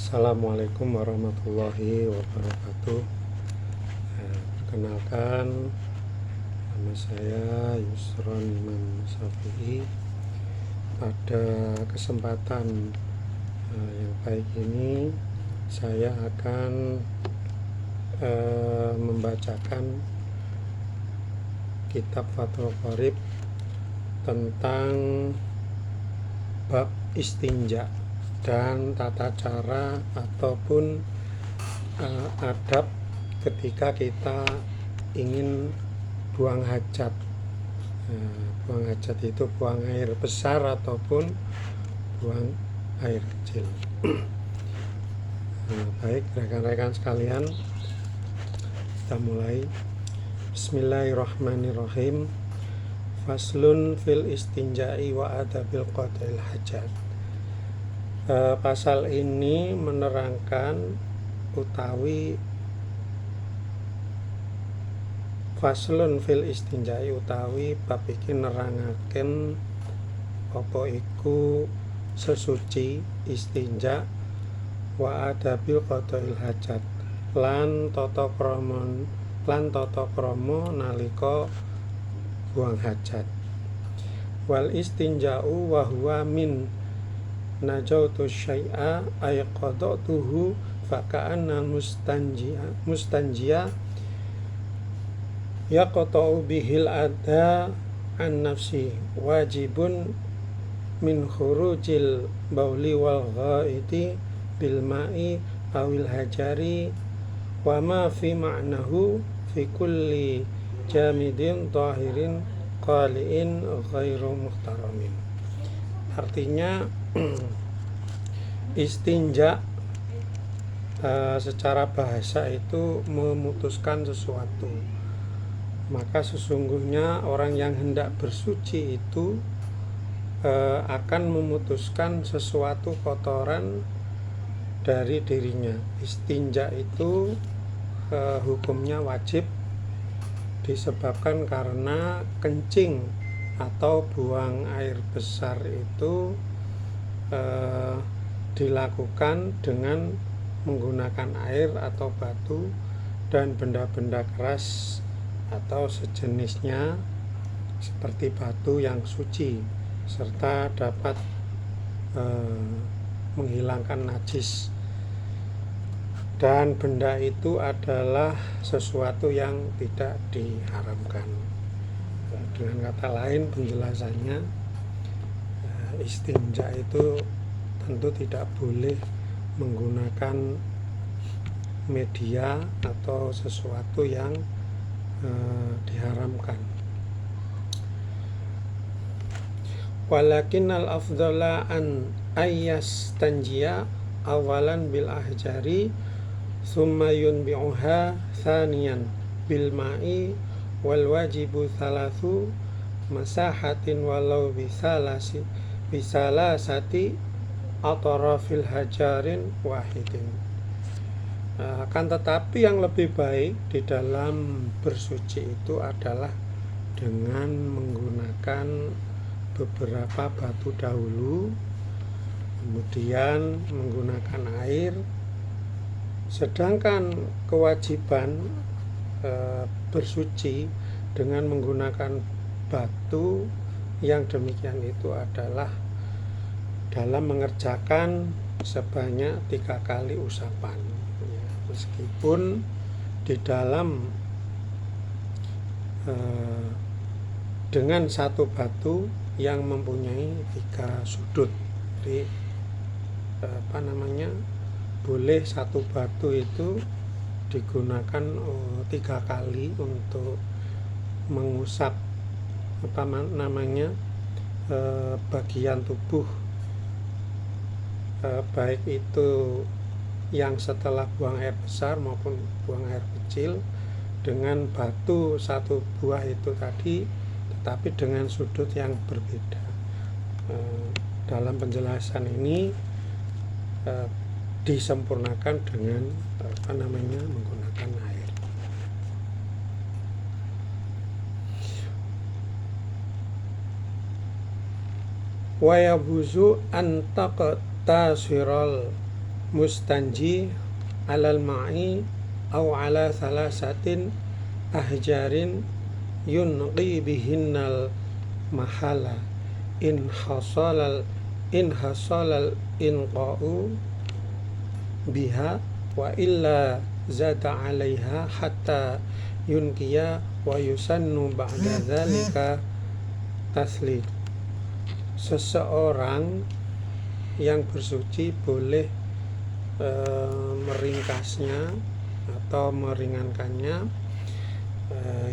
Assalamualaikum warahmatullahi wabarakatuh. Perkenalkan, nama saya Yusron Imam Syafi'i. Pada kesempatan yang baik ini, saya akan membacakan kitab Fathul Qorib tentang bab istinja dan tata cara ataupun adab ketika kita ingin buang hajat. Buang hajat itu buang air besar ataupun buang air kecil. Baik rekan-rekan sekalian, kita mulai. Bismillahirrahmanirrahim. Faslun fil istinja'i wa adabil qada'il hajat. Pasal ini menerangkan utawi faslun fil istinja'i utawi bab iki nerangaken apa iku sesuci istinja wa adabil qada'il hajat lan tata krama nalika buang hajat. Wal istinja'u wa huwa min najautu syai'a ay qada'tuhu faka'anna mustanjia yaqta'u bihil adha an nafsi wajibun min khurujil bauli wal ghaiti bil ma'i awil hajari wa ma fi ma'nahu fi kulli jamidin tahirin qali'in ghairu muhtaramin. Artinya istinja secara bahasa itu memutuskan sesuatu. Maka sesungguhnya orang yang hendak bersuci itu akan memutuskan sesuatu kotoran dari dirinya. Istinja itu hukumnya wajib disebabkan karena kencing atau buang air besar itu dilakukan dengan menggunakan air atau batu dan benda-benda keras atau sejenisnya seperti batu yang suci serta dapat menghilangkan najis, dan benda itu adalah sesuatu yang tidak diharamkan. Dengan kata lain, penjelasannya istinja itu tentu tidak boleh menggunakan media atau sesuatu yang diharamkan. Walakinnal afdhala an ayyastanjiya awalan bil ahjari summa yunbi'uha thaniyan bil ma'i wal wajibu thalathu masahatin walau bisalasati atrafil hajarin wahidin. Akan tetapi yang lebih baik di dalam bersuci itu adalah dengan menggunakan beberapa batu dahulu, kemudian menggunakan air, sedangkan kewajiban bersuci dengan menggunakan batu yang demikian itu adalah dalam mengerjakan sebanyak 3 kali usapan. Meskipun di dalam dengan satu batu yang mempunyai 3 sudut, jadi boleh satu batu itu digunakan 3 kali untuk mengusap bagian tubuh, baik itu yang setelah buang air besar maupun buang air kecil, dengan batu satu buah itu tadi, tetapi dengan sudut yang berbeda. Dalam penjelasan ini disempurnakan dengan menggunakan air. Wa yabuzu an taqtasiral mustanji alal ma'i au ala salasatin ahjarin yunqi bihinnal mahala in hasalal inqa'u biha wa illa zada 'alaiha hatta yunqiya wa yusannu ba'da dzalika taslim. Seseorang yang bersuci boleh meringkasnya atau meringankannya,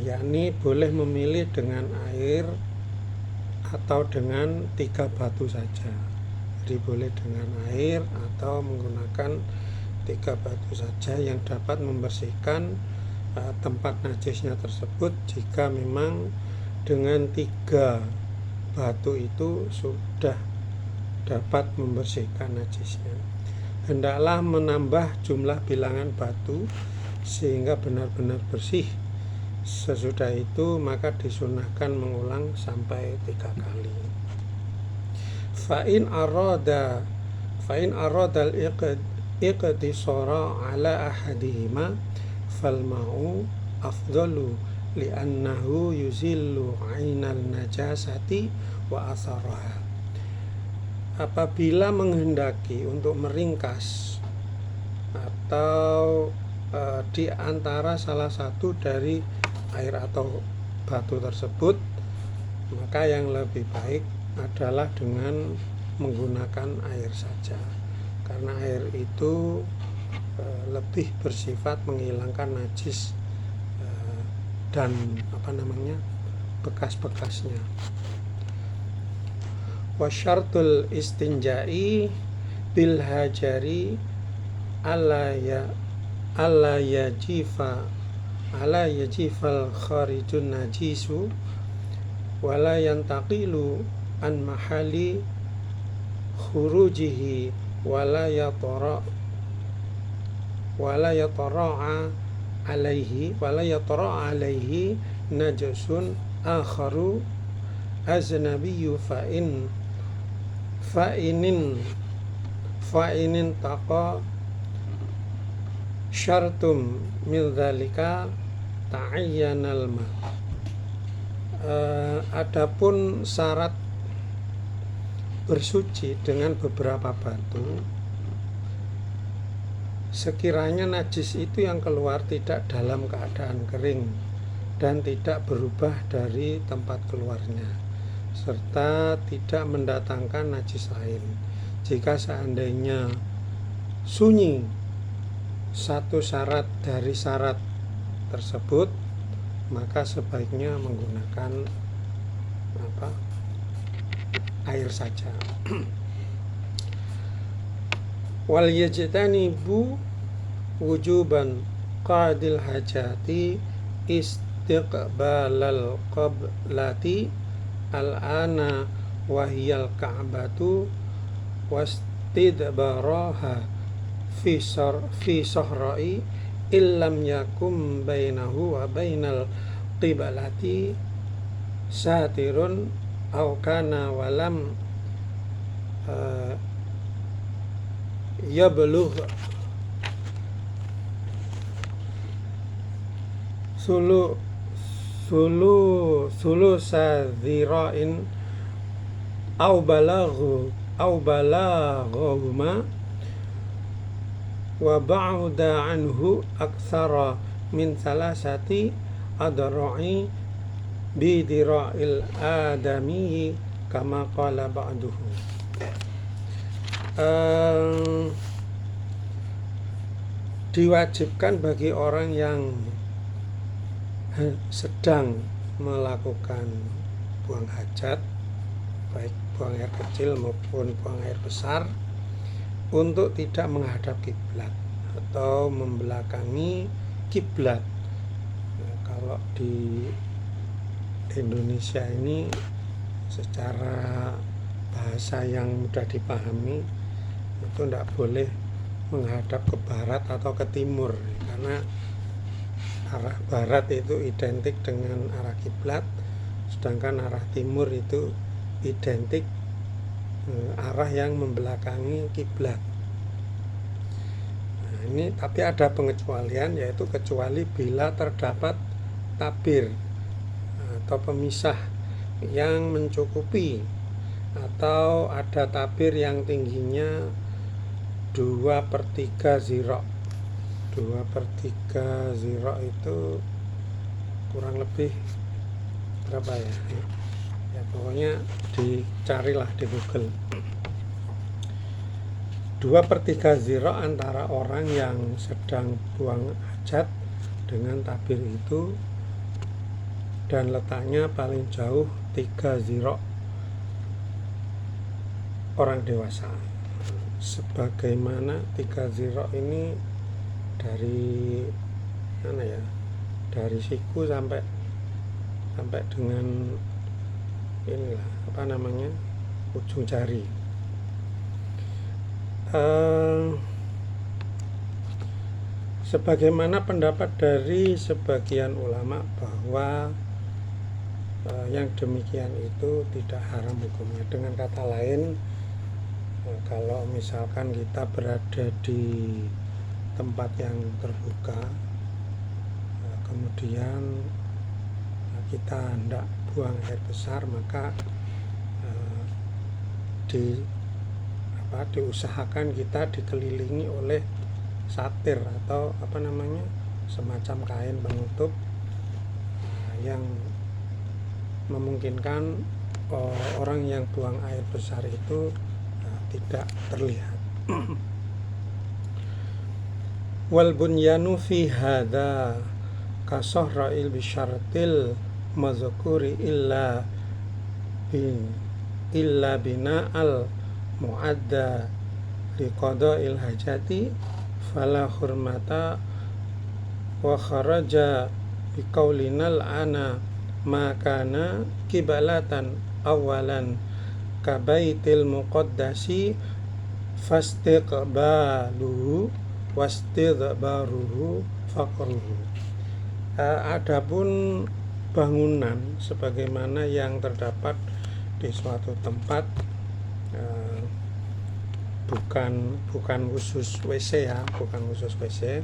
yakni boleh memilih dengan air atau dengan 3 batu saja. Jadi boleh dengan air atau menggunakan 3 batu saja yang dapat membersihkan tempat najisnya tersebut. Jika memang dengan 3 batu itu sudah dapat membersihkan najisnya, hendaklah menambah jumlah bilangan batu sehingga benar-benar bersih. Sesudah itu maka disunahkan mengulang sampai 3 kali. Fa'in arada al-iqtisara ala ahadihima fal ma'u afdalu li'annahu yuzillu 'ainal najasati wa asaraha. Apabila menghendaki untuk meringkas atau di antara salah satu dari air atau batu tersebut, maka yang lebih baik adalah dengan menggunakan air saja, karena air itu lebih bersifat menghilangkan najis dan bekas-bekasnya. Wa syartul istinja'i bil hajari ala yajifal kharijun najisu wala yantaqilu an mahali khurujihi wala yatara'a alaihi najasun akharu aznabiyyu fa'inin taqa syartum min dzalika ta'ayyanal ma. Adapun syarat bersuci dengan beberapa batu, sekiranya najis itu yang keluar tidak dalam keadaan kering dan tidak berubah dari tempat keluarnya, serta tidak mendatangkan najis lain. Jika seandainya sunyi satu syarat dari syarat tersebut, maka sebaiknya menggunakan air saja. Wal yajtanibu wujuban qadil hajati istiqbalal qablati al-ana wahiyal ka'batu wastidbaraha fi sahra'i illam yakum bainahu wa bainal qiblati satirun aw kana walam yablugh sulu sadhirain aw balaghuma wa ba'da anhu aktsara min salasati adra'i bi dira'il adami kama qala ba'duhu. Diwajibkan bagi orang yang sedang melakukan buang hajat, baik buang air kecil maupun buang air besar, untuk tidak menghadap kiblat atau membelakangi kiblat. Kalau di Indonesia ini secara bahasa yang mudah dipahami itu tidak boleh menghadap ke barat atau ke timur, karena arah barat itu identik dengan arah kiblat, sedangkan arah timur itu identik arah yang membelakangi kiblat. Nah, ini tapi ada pengecualian, yaitu kecuali bila terdapat tabir atau pemisah yang mencukupi, atau ada tabir yang tingginya 2/3 ziro. 2/3 ziro itu kurang lebih berapa ya? Ya pokoknya dicarilah di Google. 2/3 ziro antara orang yang sedang buang hajat dengan tabir itu, dan letaknya paling jauh 3 ziro orang dewasa. Sebagaimana 3 ziro ini dari mana ya? Dari siku sampai dengan inilah apa namanya? Ujung jari. Sebagaimana pendapat dari sebagian ulama bahwa yang demikian itu tidak haram hukumnya. Dengan kata lain, kalau misalkan kita berada di tempat yang terbuka, kemudian kita hendak buang air besar, maka diusahakan kita dikelilingi oleh satir atau apa namanya, semacam kain penutup yang memungkinkan orang yang buang air besar itu tidak terlihat. Wal bunyanu fi hadza kasahra'il bisyartil mazkuri illa bina'al mu'adda liqada'il hajati fala hurmata wa kharaja biqaulinal ana makana kibalatan awalan kabaitil muqaddasi fastiqbaluhu wastidbaruhu faqruhu. Adapun bangunan sebagaimana yang terdapat di suatu tempat, bukan khusus WC ya, bukan khusus WC,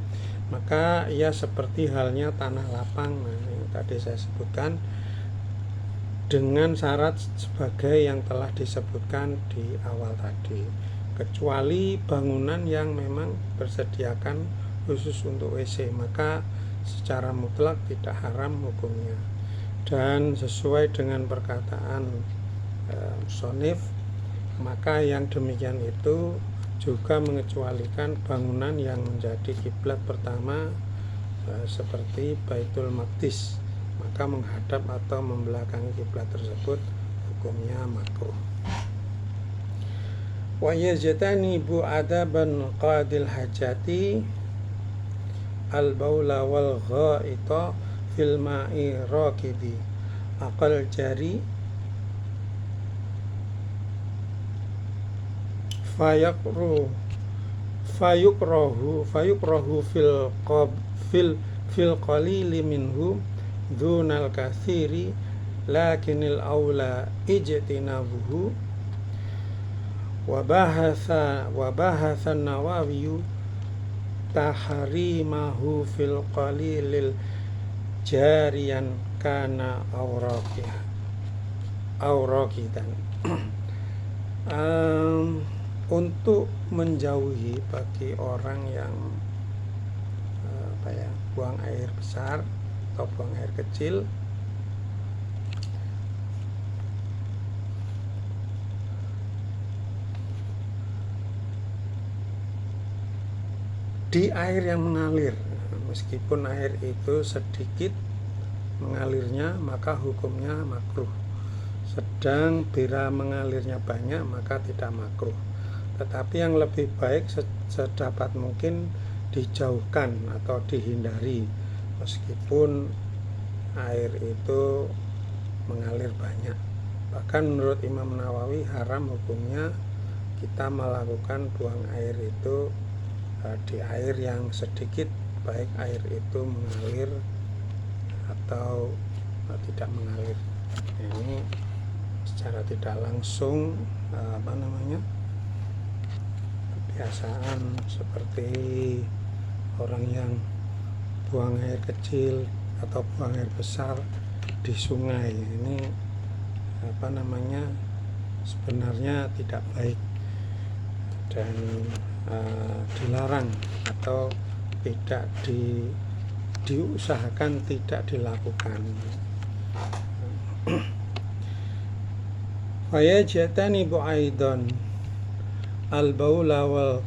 maka ia seperti halnya tanah lapang. Nah, yang tadi saya sebutkan, dengan syarat sebagai yang telah disebutkan di awal tadi, kecuali bangunan yang memang bersediakan khusus untuk WC, maka secara mutlak tidak haram hukumnya. Dan sesuai dengan perkataan musannif, maka yang demikian itu juga mengecualikan bangunan yang menjadi kiblat pertama seperti Baitul Maqdis, maka menghadap atau membelakangi kiblat tersebut hukumnya makruh. Wa yajtanibu adaban qadil hajati al-baula wal ghaita fil ma'i raqidi aqal jari fayukrahu fil qalili minhu dzunal katsiri lakinil aula ijtinabuhu wa bahatha an-Nawawi tahrimahu fil qalilil jariyan kana auraqidan. Untuk menjauhi bagi orang yang buang air besar atau buang air kecil, di air yang mengalir, meskipun air itu sedikit mengalirnya maka hukumnya makruh. Sedang bila mengalirnya banyak maka tidak makruh. Tetapi yang lebih baik sedapat mungkin dijauhkan atau dihindari meskipun air itu mengalir banyak. Bahkan menurut Imam Nawawi haram hukumnya kita melakukan buang air itu di air yang sedikit, baik air itu mengalir atau tidak mengalir. Ini secara tidak langsung kebiasaan seperti orang yang buang air kecil atau buang air besar di sungai ini sebenarnya tidak baik dan dilarang atau tidak diusahakan tidak dilakukan. Fayajtanibu aidan al-baula wal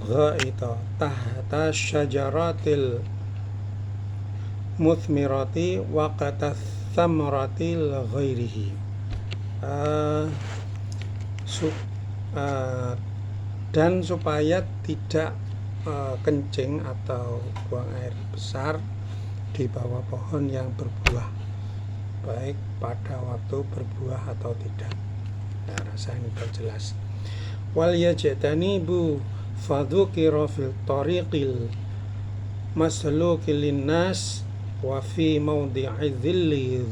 ghaita tahta syajaratil muthmirati waqata thamratil ghairihi. Dan supaya tidak kencing atau buang air besar di bawah pohon yang berbuah, baik pada waktu berbuah atau tidak. Nah, rasa ini jelas. Wal yajtanibu fadzukira fil tariqil masluki linnas wa fi mawdi'i dhilli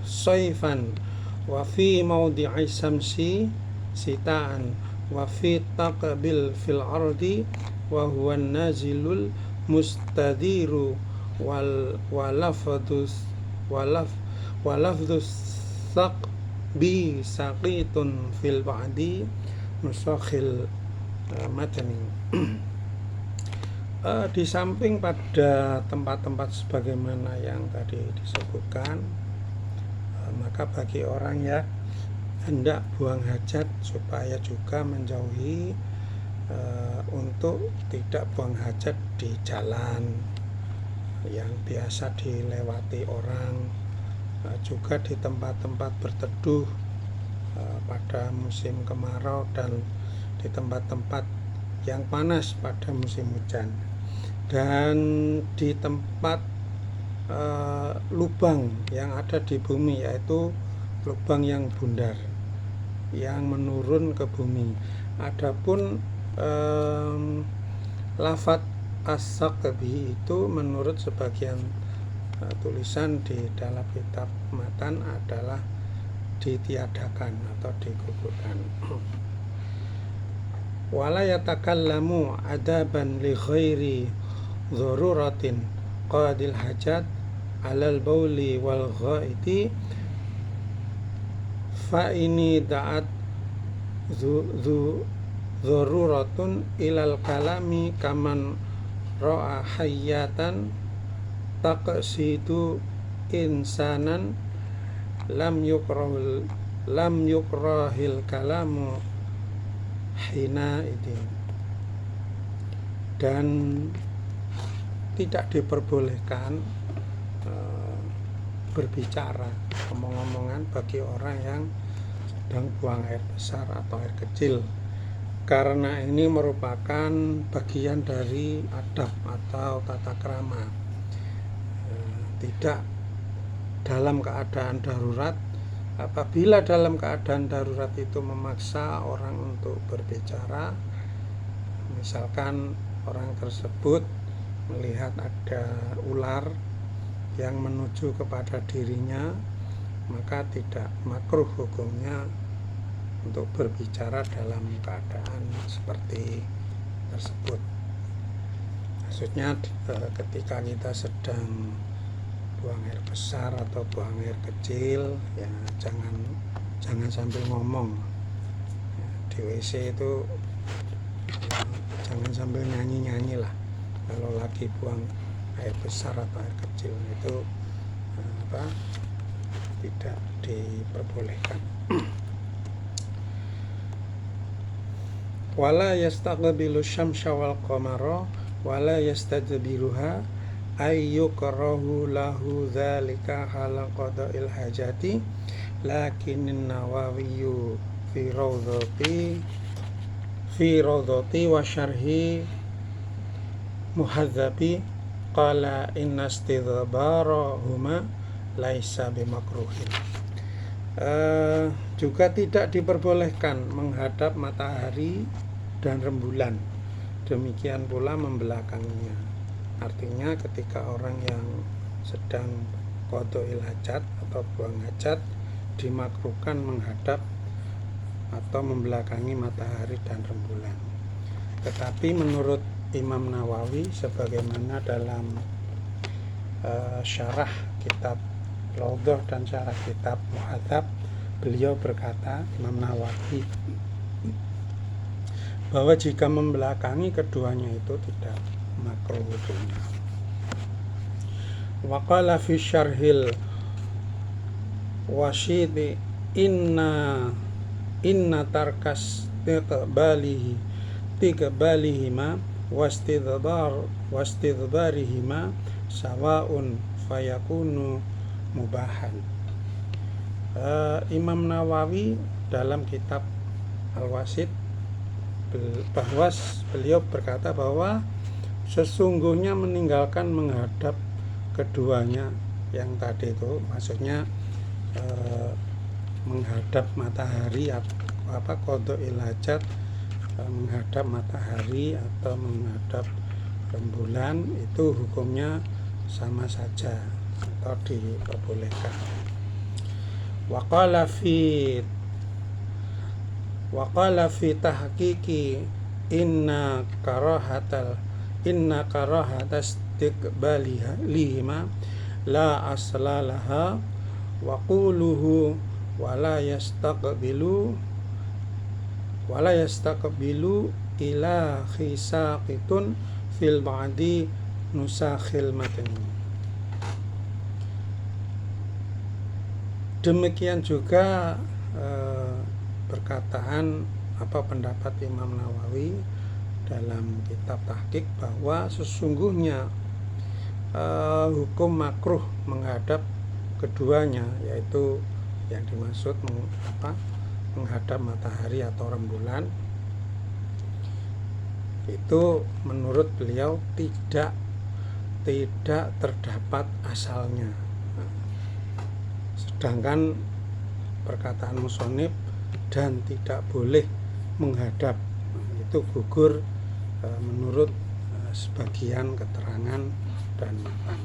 saifan wa fi mawdi'i samsi sitaan wa fi taqbil fil ardi wa huwa nazilul mustadiru walafdus sak bi saqitun fil ba'di nusakhil matani. Di samping pada tempat-tempat sebagaimana yang tadi disebutkan, maka bagi orang yang hendak buang hajat supaya juga menjauhi untuk tidak buang hajat di jalan yang biasa dilewati orang, juga di tempat-tempat berteduh pada musim kemarau dan di tempat-tempat yang panas pada musim hujan, dan di tempat lubang yang ada di bumi, yaitu lubang yang bundar yang menurun ke bumi. Adapun lafadz as-saqbi itu menurut sebagian tulisan di dalam kitab matan adalah ditiadakan atau digugurkan. Wala yatakallamu adaban li ghairi dzaruratin qadil hajat alal bauli wal ghaiti fa ini da'at dharuratun ilal kalami kaman ra'a hayyatan taqsidu insanan lam yukrahil kalamu hina idin. Dan tidak diperbolehkan berbicara, omong-omongan bagi orang yang sedang buang air besar atau air kecil, karena ini merupakan bagian dari adab atau tata krama. Tidak dalam keadaan darurat. Apabila dalam keadaan darurat itu memaksa orang untuk berbicara, misalkan orang tersebut melihat ada ular yang menuju kepada dirinya, maka tidak makruh hukumnya untuk berbicara dalam keadaan seperti tersebut. Maksudnya ketika kita sedang buang air besar atau buang air kecil, ya jangan sambil ngomong. Di WC itu jangan sambil nyanyi lah. Kalau lagi buang air besar atau air kecil itu tidak diperbolehkan. Wala yastaqbilu syamsa wal qamara wala yastadbiruha ayyukrahu lahu dzalika hala qada'il hajati lakinin Nawawiyu fi rawdati wa syarhi muhadzabi qala inna istidbarahuma laisa bimakruhin. Juga tidak diperbolehkan menghadap matahari dan rembulan, demikian pula membelakanginya. Artinya ketika orang yang sedang qada'il hajat atau buang hajat dimakruhkan menghadap atau membelakangi matahari dan rembulan. Tetapi menurut Imam Nawawi sebagaimana dalam syarah kitab Raudhah dan syarah kitab Muhadzab, beliau berkata, Imam Nawawi, bahwa jika membelakangi keduanya itu tidak makruh wudunya. Wa qala fi syarhil wasyidi inna tarkas tiqbalihima wastidbarihima sawaun fayakunu mubahan. Imam Nawawi dalam kitab Al-Wasid bahwa beliau berkata bahwa sesungguhnya meninggalkan menghadap keduanya yang tadi itu, maksudnya menghadap matahari qadha'il hajat, menghadap matahari atau menghadap rembulan, itu hukumnya sama saja atau diperbolehkan. Wa qala fi tahqiqi inna karahatas istiqbalihima la aslalaha wa quluhu wala yastaqbilu ila khisaqitun fil ba'di nusakhil matn. Demikian juga perkataan pendapat Imam Nawawi dalam kitab Tahqiq bahwa sesungguhnya hukum makruh menghadap keduanya, yaitu yang dimaksud menghadap matahari atau rembulan, itu menurut beliau tidak terdapat asalnya. Sedangkan perkataan musonib dan tidak boleh menghadap, itu gugur menurut sebagian keterangan dan matan.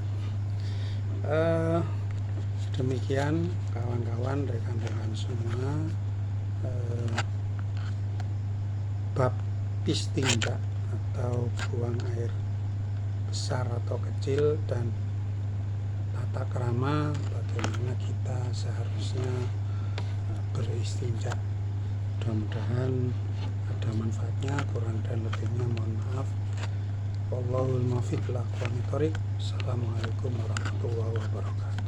Demikian kawan-kawan, rekan-rekan semua, bab istinja atau buang air besar atau kecil dan tata krama bagaimana kita seharusnya beristinja. Mudah-mudahan ada manfaatnya, kurang dan lebihnya mohon maaf. Wallahul muwaffiq ila aqwamit thoriq. Assalamualaikum warahmatullahi wabarakatuh.